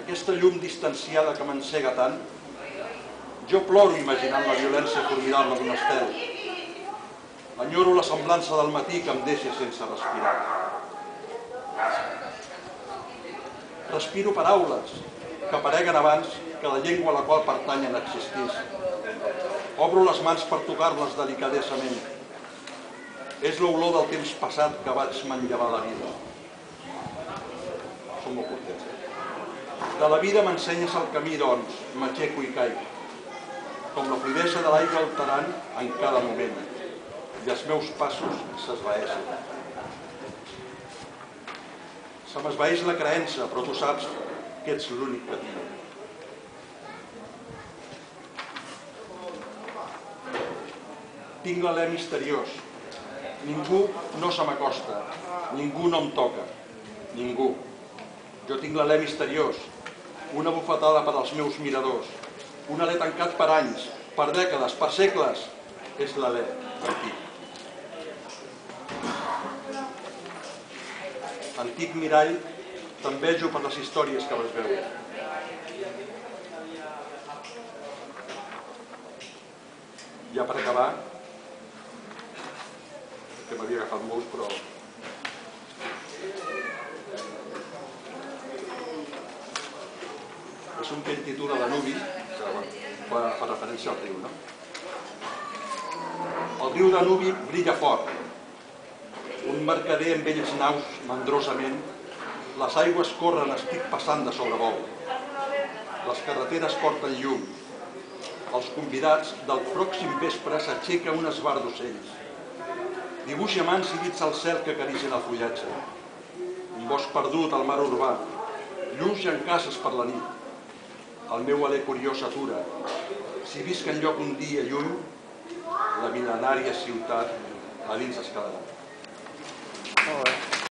aquesta llum distanciada que m'encega tant, jo ploro imaginant la violència formidable d'un estel. Enyoro la semblança del matí que em deixa sense respirar. Respiro paraules que apareguen abans que la llengua a la qual pertanyen existís. Obro les mans per tocar-les delicadesament. És l'olor del temps passat que vaig manllevar la vida. Som molt contents. De la vida m'ensenyes el camí, doncs, m'aixeco i caic, com la fluidesa de l'aigua alterant en cada moment, i els meus passos s'esvaeixen. Se m'esvaeix la creença, però tu saps que ets l'únic que tinc. Tinc l'alè misteriós. Ningú no se m'acosta, ningú no em toca, ningú. Jo tinc l'alè misteriós, una bufetada per als meus miradors, un alè tancat per anys, per dècades, per segles, és l'alè antic. Antic mirall, t'envejo per les històries que vas veure. Ja per acabar, que m'havia agafat molts, però... És un que intitula Danubi, que fa referència al riu, no? El riu Danubi brilla fort. Un mercader amb velles naus, mandrosament, les aigües corren, estic passant de sobrevol. Les carreteres porten llum. Els convidats del pròxim vespre s'aixeca un esbar d'ocells. Dibuixa mans i dits al cel que acaricien el fullatge. Un bosc perdut al mar urbà. Llums i en cases per la nit. El meu alè curiós s'atura. Si visc enlloc un dia lluny, la mil·lenària ciutat a dins es quedarà.